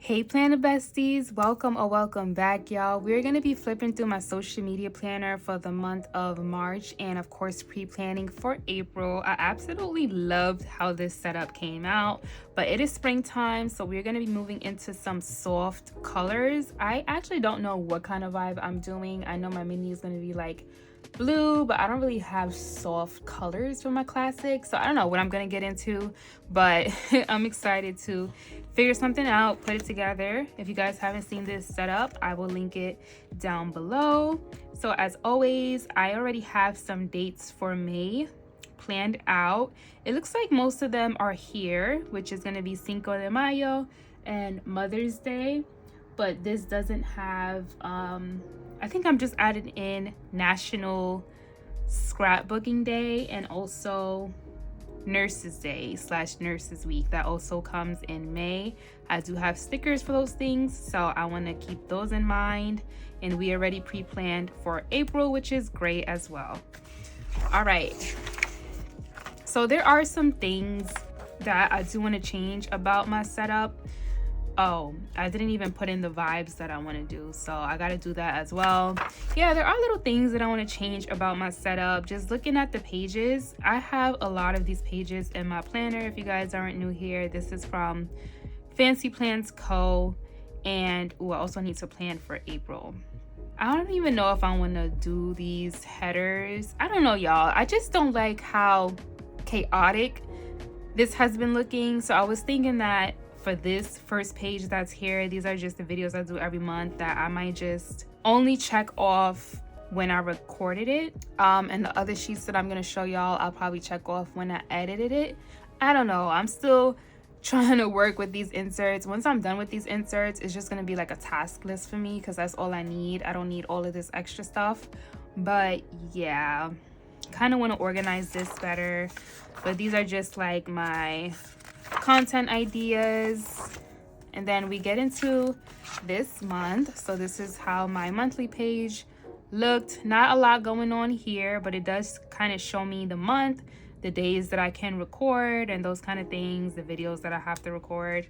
Hey planner besties, welcome or welcome back, y'all. We're going to be flipping through my social media planner for the month of March and of course pre-planning for April. I absolutely loved how this setup came out, but it is springtime, so we're going to be moving into some soft colors. I actually don't know what kind of vibe I'm doing. I know my mini is going to be like blue, but I don't really have soft colors for my classic, so I don't know what I'm gonna get into, but I'm excited to figure something out, put it together. If you guys haven't seen this setup, I will link it down below. So as always, I already have some dates for May planned out. It looks like most of them are here, which is going to be Cinco de Mayo and Mother's Day, but this doesn't have I think I'm just adding in National Scrapbooking Day and also Nurses Day / Nurses Week. That also comes in May. I do have stickers for those things, so I want to keep those in mind. And we already pre-planned for April, which is great as well. All right. So there are some things that I do want to change about my setup. Oh, I didn't even put in the vibes that I want to do, so I got to do that as well. Yeah, there are little things that I want to change about my setup. Just looking at the pages, I have a lot of these pages in my planner. If you guys aren't new here, this is from Fancy Plans Co. And I also need to plan for April. I don't even know if I want to do these headers. I don't know, y'all. I just don't like how chaotic this has been looking, so I was thinking that for this first page that's here, these are just the videos I do every month that I might just only check off when I recorded it. And the other sheets that I'm gonna show y'all, I'll probably check off when I edited it. I don't know, I'm still trying to work with these inserts. Once I'm done with these inserts, it's just gonna be like a task list for me because that's all I need. I don't need all of this extra stuff. But yeah, kind of want to organize this better. But these are just like my content ideas. And then we get into this month. So this is how my monthly page looked. Not a lot going on here, but it does kind of show me the month, the days that I can record and those kind of things, the videos that I have to record.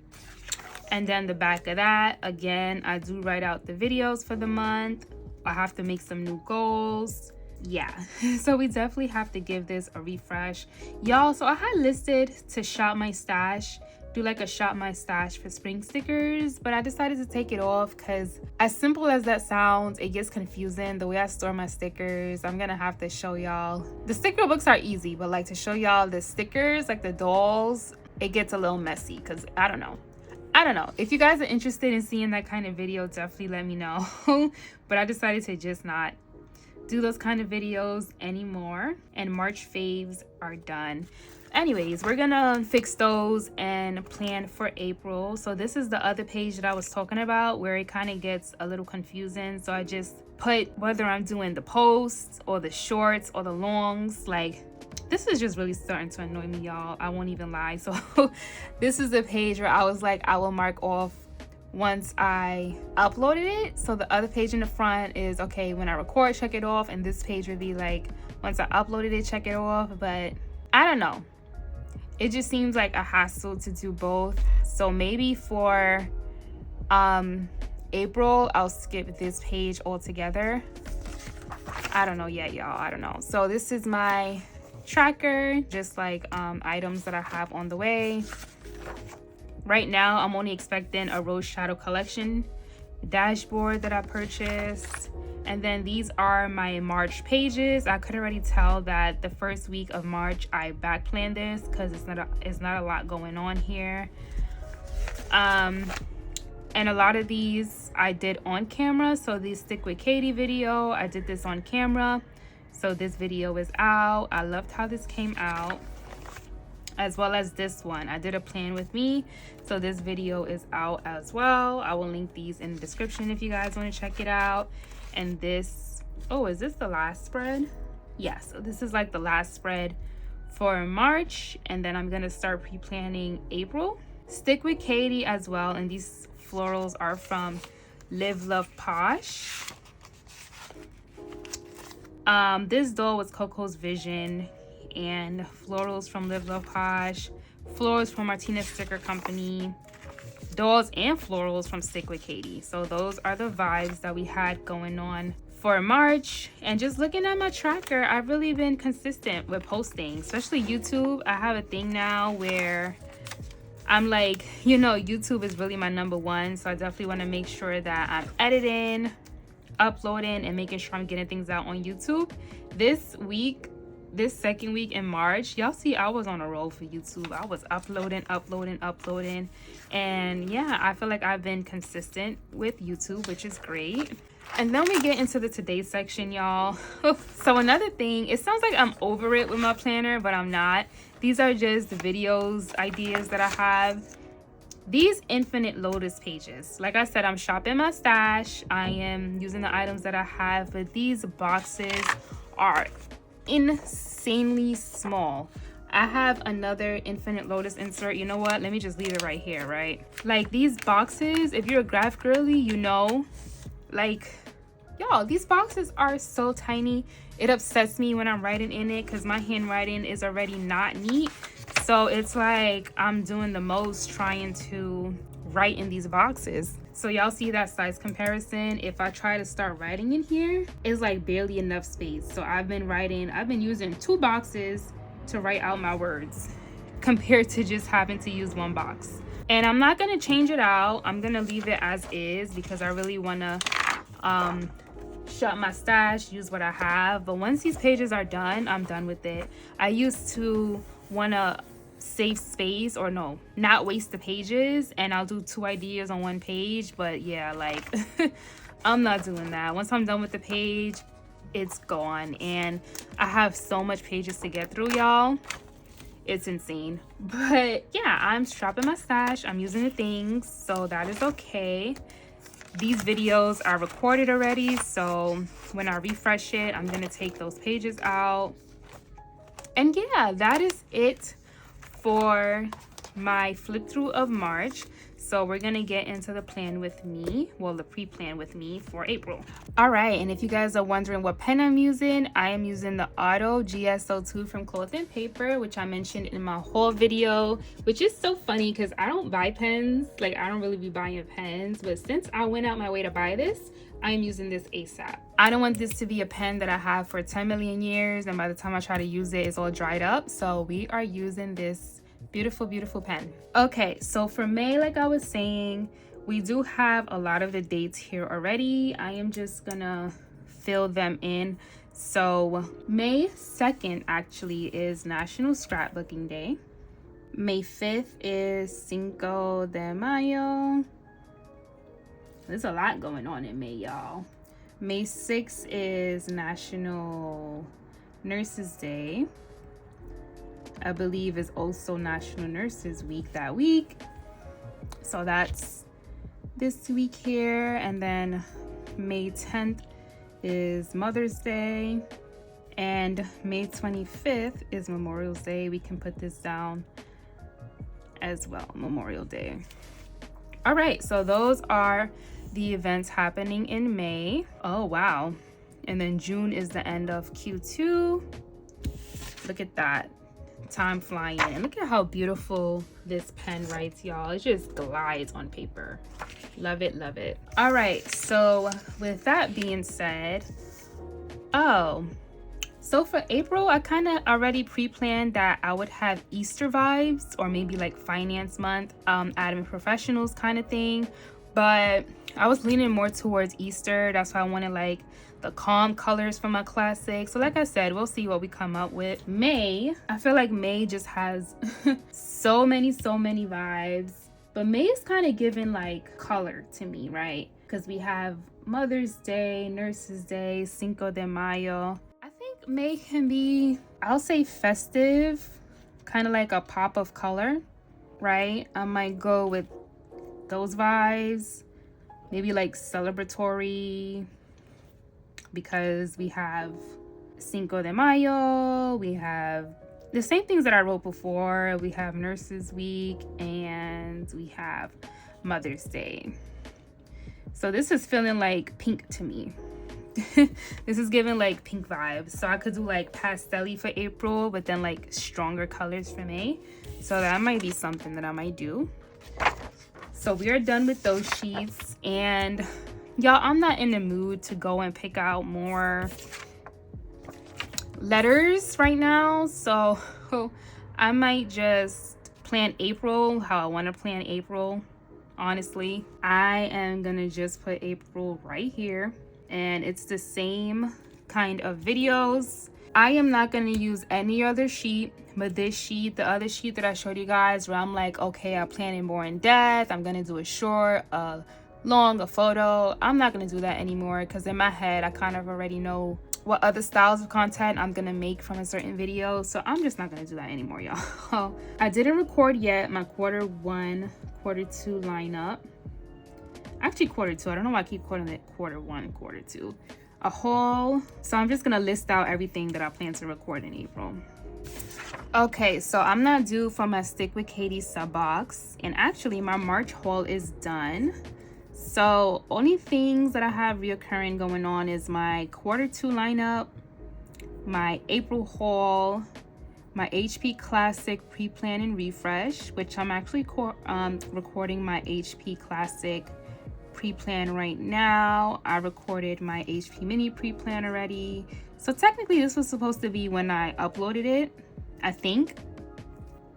And then the back of that, again, I do write out the videos for the month. I have to make some new goals. Yeah, so we definitely have to give this a refresh, y'all. So I had listed to shop my stash, do like a shop my stash for spring stickers, but I decided to take it off because as simple as that sounds, it gets confusing the way I store my stickers. I'm gonna have to show y'all. The sticker books are easy, but like to show y'all the stickers, like the dolls, it gets a little messy because I don't know. If you guys are interested in seeing that kind of video, definitely let me know. But I decided to just not do those kind of videos anymore, and March faves are done. Anyways, we're gonna fix those and plan for April. So this is the other page that I was talking about where it kind of gets a little confusing, so I just put whether I'm doing the posts or the shorts or the longs. Like, this is just really starting to annoy me, y'all. I won't even lie. So this is the page where I was like, I will mark off once I uploaded it. So the other page in the front is okay, when I record, check it off, and this page would be like once I uploaded it, check it off. But I don't know, it just seems like a hassle to do both. So maybe for April, I'll skip this page altogether. I don't know yet, y'all. I don't know. So this is my tracker, just like items that I have on the way. Right now, I'm only expecting a Rose Shadow Collection dashboard that I purchased. And then these are my March pages. I could already tell that the first week of March, I back planned this because it's not a lot going on here. And a lot of these I did on camera. So the Stick with Katie video, I did this on camera. So this video is out. I loved how this came out. As well as this one, I did a plan with me, so this video is out as well. I will link these in the description if you guys want to check it out. And this, oh, is this the last spread? Yeah, so this is like the last spread for March, and then I'm gonna start pre-planning April. Stick with Katie as well, and these florals are from Live Love Posh. This doll was Coco's Vision, and florals from Live Love Posh, florals from Martina Sticker Company, dolls and florals from Stick with Katie. So those are the vibes that we had going on for March. And just looking at my tracker, I've really been consistent with posting, especially YouTube. I have a thing now where I'm like, you know, YouTube is really my #1, so I definitely want to make sure that I'm editing, uploading, and making sure I'm getting things out on YouTube. This week, this second week in March, y'all see I was on a roll for YouTube. I was uploading, and yeah, I feel like I've been consistent with YouTube, which is great. And then we get into the today section, y'all. So another thing, it sounds like I'm over it with my planner, but I'm not. These are just videos, ideas that I have. These infinite lotus pages, like I said, I'm shopping my stash. I am using the items that I have, but these boxes are insanely small. I have another infinite lotus insert. You know what? Let me just leave it right here, right? Like these boxes, if you're a graph girly, you know, like, y'all, these boxes are so tiny. It upsets me when I'm writing in it because my handwriting is already not neat. So it's like I'm doing the most trying to write in these boxes. So y'all see that size comparison. If I try to start writing in here, it's like barely enough space. So I've been using 2 boxes to write out my words compared to just having to use 1 box. And I'm not gonna change it out. I'm gonna leave it as is because I really wanna shut my stash, use what I have. But once these pages are done, I'm done with it. I used to wanna save space, or no, not waste the pages, and I'll do 2 ideas on 1 page. But yeah, like I'm not doing that. Once I'm done with the page, it's gone. And I have so much pages to get through, y'all. It's insane. But yeah, I'm strapping my stash. I'm using the things, so that is okay. These videos are recorded already, so when I refresh it, I'm gonna take those pages out. And yeah, that is it for my flip through of March. So we're gonna get into the plan with me, well, the pre-plan with me for April. All right, and if you guys are wondering what pen I'm using, I am using the Auto GS02 from Cloth and Paper, which I mentioned in my haul video, which is so funny because I don't buy pens. Like, I don't really be buying pens, but since I went out my way to buy this, I am using this ASAP. I don't want this to be a pen that I have for 10 million years, and by the time I try to use it, it's all dried up. So we are using this beautiful, beautiful pen. Okay, so for May, like I was saying, we do have a lot of the dates here already. I am just gonna fill them in. So May 2nd actually is National Scrapbooking Day. May 5th is Cinco de Mayo. There's a lot going on in May, y'all. May 6th is National Nurses Day. I believe is also National Nurses Week that week. So that's this week here. And then May 10th is Mother's Day. And May 25th is Memorial Day. We can put this down as well, Memorial Day. All right, so those are the events happening in May. Oh, wow. And then June is the end of Q2. Look at that. Time flying. And look at how beautiful this pen writes, y'all. It just glides on paper. Love it, love it. All right, so with that being said, so for April, I kind of already pre-planned that I would have Easter vibes, or maybe like finance month, admin professionals kind of thing. But I was leaning more towards Easter. That's why I wanted like the calm colors for my classic. So like I said, we'll see what we come up with. May, I feel like May just has so many vibes. But May is kind of giving like color to me, right? Because we have Mother's Day, Nurses Day, Cinco de Mayo. I think May can be, I'll say festive, kind of like a pop of color, right? I might go with those vibes, maybe like celebratory, because we have Cinco de Mayo, we have the same things that I wrote before. We have Nurses Week and we have Mother's Day. So this is feeling like pink to me. This is giving like pink vibes. So I could do like pastel-y for April, but then like stronger colors for May. So that might be something that I might do. So we are done with those sheets, and y'all, I'm not in the mood to go and pick out more letters right now, so I might just plan April how I want to plan April. Honestly, I am gonna just put April right here, and it's the same kind of videos. I am not gonna use any other sheet but this sheet. The other sheet that I showed you guys, where I'm like, okay, I plan it more in depth, I'm gonna do a short, a long, a photo. I'm not gonna do that anymore, because in my head I kind of already know what other styles of content I'm gonna make from a certain video, so I'm just not gonna do that anymore, y'all. I didn't record yet my quarter 1, quarter 2 lineup. Actually quarter 2, I don't know why I keep calling it quarter 1, quarter 2. A haul. So I'm just gonna list out everything that I plan to record in April. Okay, so I'm not due for my Stick with Katie sub box, and actually my March haul is done. So only things that I have reoccurring going on is my quarter 2 lineup, my April haul, my HP Classic pre-plan and refresh, which I'm actually recording my HP Classic pre-plan right now. I recorded my HP Mini pre-plan already. So technically this was supposed to be when I uploaded it, I think.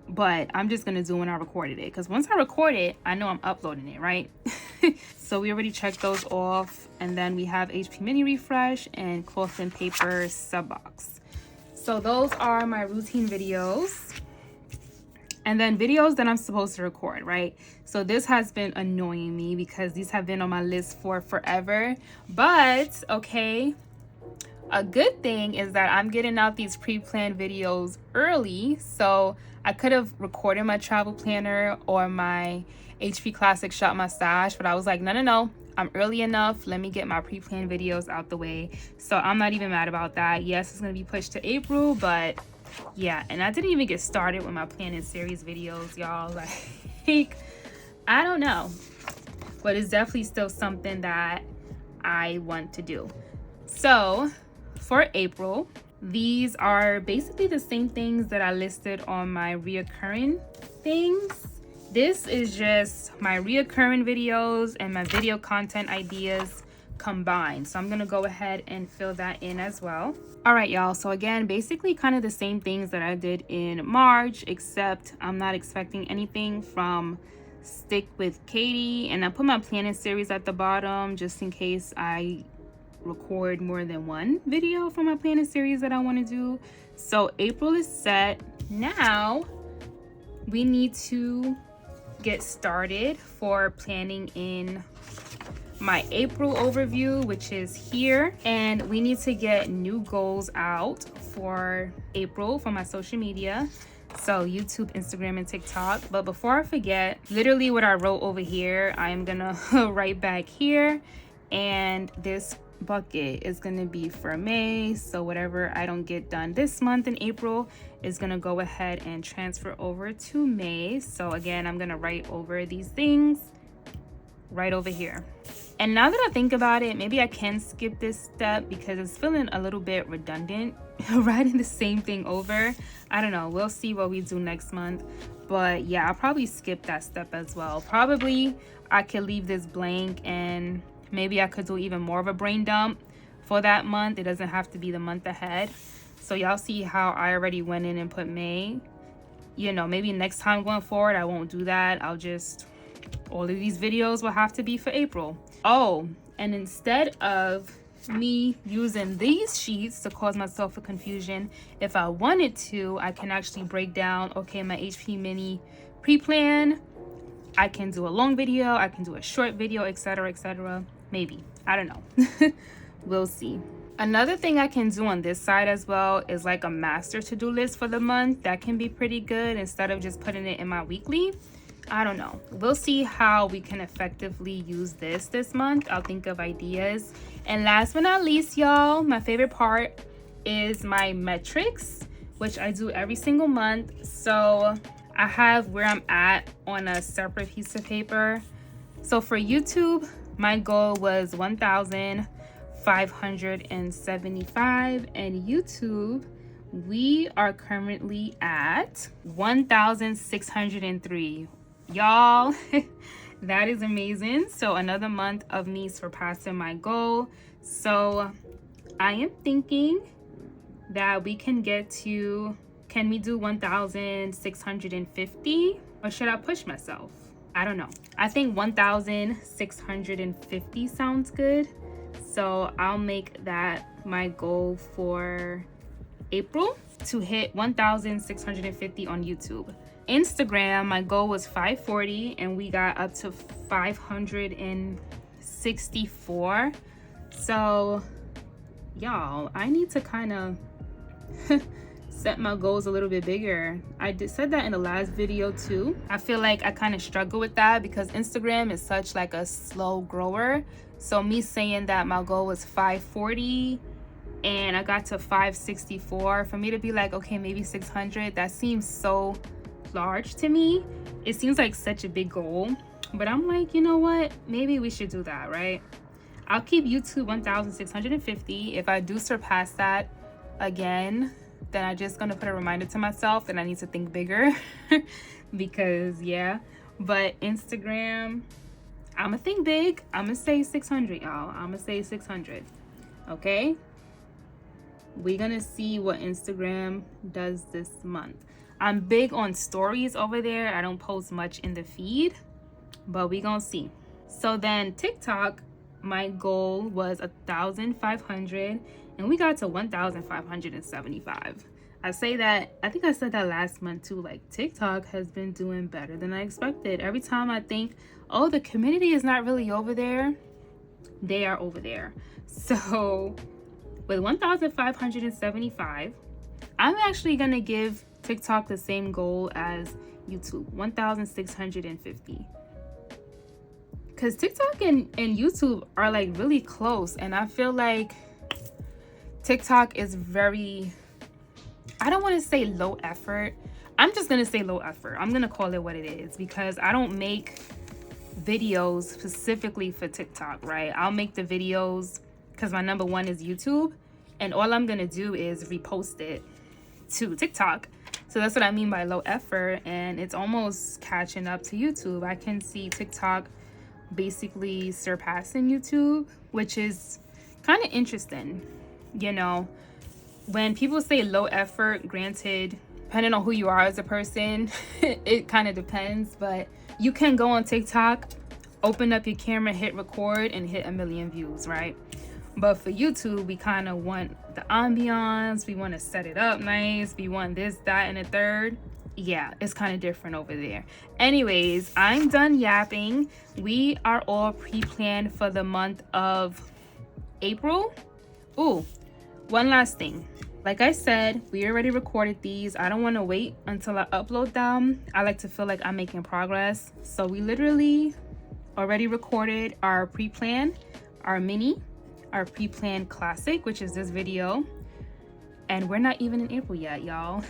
But I'm just gonna do when I recorded it, because once I record it, I know I'm uploading it, right? So we already checked those off, and then we have HP Mini Refresh and Cloth and Paper sub box. So those are my routine videos, and then videos that I'm supposed to record, right? So this has been annoying me because these have been on my list for forever. But okay, a good thing is that I'm getting out these pre-planned videos early, so I could have recorded my travel planner or my HP Classic shot my stash, but I was like, no, I'm early enough. Let me get my pre-planned videos out the way. So I'm not even mad about that. Yes, it's gonna be pushed to April, but yeah. And I didn't even get started with my planning series videos, y'all. Like, I don't know, but it's definitely still something that I want to do. So for April, these are basically the same things that I listed on my reoccurring things. This is just my reoccurring videos and my video content ideas combined. So I'm gonna go ahead and fill that in as well. All right, y'all. So again, basically kind of the same things that I did in March, except I'm not expecting anything from Stick with Katie. And I put my planning series at the bottom just in case I record more than one video for my planning series that I want to do. So April is set. Now we need to get started for planning in my April overview, which is here, and we need to get new goals out for April for my social media, so YouTube, Instagram, and TikTok. But before I forget, literally what I wrote over here, I am gonna write back here, and this bucket is going to be for May. So whatever I don't get done this month in April is going to go ahead and transfer over to May. So again, I'm going to write over these things right over here. And now that I think about it, maybe I can skip this step because it's feeling a little bit redundant writing the same thing over. I don't know, we'll see what we do next month. But yeah, I'll probably skip that step as well. Probably I could leave this blank, and maybe I could do even more of a brain dump for that month. It doesn't have to be the month ahead. So y'all see how I already went in and put May. You know, maybe next time going forward, I won't do that. I'll just, all of these videos will have to be for April. Oh, and instead of me using these sheets to cause myself a confusion, if I wanted to, I can actually break down, okay, my HP Mini pre-plan. I can do a long video, I can do a short video, etc., etc. Maybe, I don't know. We'll see. Another thing I can do on this side as well is like a master to-do list for the month. That can be pretty good instead of just putting it in my weekly. I don't know. We'll see how we can effectively use this month. I'll think of ideas. And last but not least, y'all, my favorite part is my metrics, which I do every single month. So I have where I'm at on a separate piece of paper. So for YouTube, my goal was 1,575, and YouTube, we are currently at 1,603. Y'all, That is amazing. So another month of me surpassing my goal. So I am thinking that we can get to, can we do 1,650, or should I push myself? I don't know. I think 1,650 sounds good. So I'll make that my goal for April, to hit 1,650 on YouTube. Instagram, my goal was 540 and we got up to 564. So y'all, I need to kind of set my goals a little bit bigger. I said that in the last video too. I feel like I kind of struggle with that because Instagram is such like a slow grower. So me saying that my goal was 540 and I got to 564, for me to be like, okay, maybe 600, that seems so large to me. It seems like such a big goal, but I'm like, you know what, maybe we should do that, right? I'll keep YouTube 1,650. If I do surpass that again, then I'm just gonna put a reminder to myself that I need to think bigger because yeah. But Instagram, I'm gonna think big. I'm gonna say 600, y'all. I'm gonna say 600. Okay, we're gonna see what Instagram does this month. I'm big on stories over there. I don't post much in the feed, but we gonna see. So then TikTok, my goal was 1,500 and we got to 1,575. I say that, I think I said that last month too, like TikTok has been doing better than I expected. Every time I think, oh, the community is not really over there, they are over there. So with 1,575, I'm actually gonna give TikTok the same goal as YouTube, 1,650. Because TikTok and YouTube are like really close, and I feel like TikTok is very, I don't want to say low effort. I'm just gonna say low effort. I'm gonna call it what it is because I don't make videos specifically for TikTok, right? I'll make the videos because my number one is YouTube, and all I'm gonna do is repost it to TikTok. So that's what I mean by low effort, and it's almost catching up to YouTube. I can see TikTok basically surpassing YouTube, which is kind of interesting. You know, when people say low effort, granted, depending on who you are as a person, it kind of depends, but you can go on TikTok, open up your camera, hit record, and hit 1 million views, right? But for YouTube, we kind of want the ambiance, we want to set it up nice, we want this, that, and a third. Yeah, it's kind of different over there. Anyways, I'm done yapping. We are all pre-planned for the month of April. Ooh, one last thing. Like I said, we already recorded these. I don't want to wait until I upload them. I like to feel like I'm making progress. So we literally already recorded our pre-plan, our mini, our pre-planned classic, which is this video. And we're not even in April yet, y'all.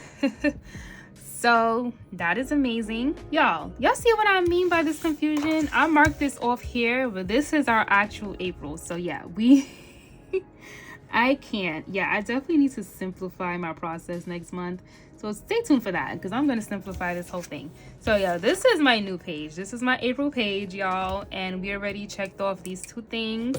So that is amazing. Y'all see what I mean by this confusion? I marked this off here, but this is our actual April. So yeah, I definitely need to simplify my process next month. So stay tuned for that because I'm going to simplify this whole thing. So yeah, this is my new page. This is my April page, y'all. And we already checked off these 2 things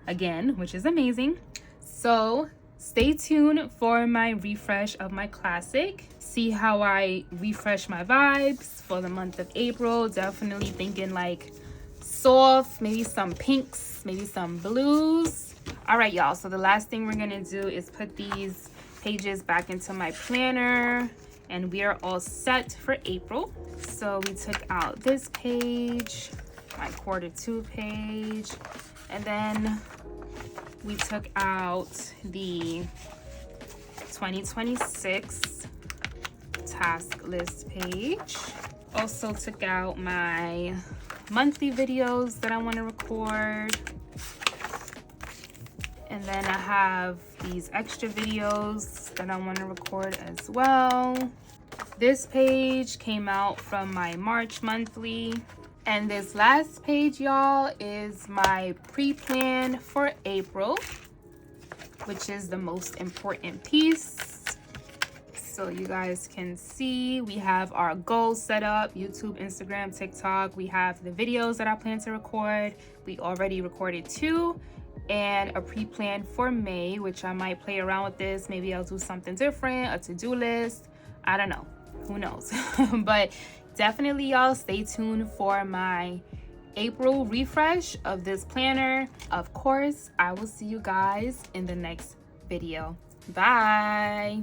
again, which is amazing. So stay tuned for my refresh of my classic. See how I refresh my vibes for the month of April. Definitely thinking like soft, maybe some pinks, maybe some blues. All right, y'all. So the last thing we're going to do is put these pages back into my planner, and we are all set for April. So we took out this page, my Q2 page, and then we took out the 2026 task list page. Also took out my monthly videos that I want to record. And then I have these extra videos that I want to record as well. This page came out from my March monthly. And this last page, y'all, is my pre-plan for April, which is the most important piece. So you guys can see we have our goals set up: YouTube, Instagram, TikTok. We have the videos that I plan to record. We already recorded 2, and a pre-plan for May, which I might play around with this. Maybe I'll do something different, a to-do list. I don't know, who knows? But definitely, y'all, stay tuned for my April refresh of this planner. Of course, I will see you guys in the next video. Bye.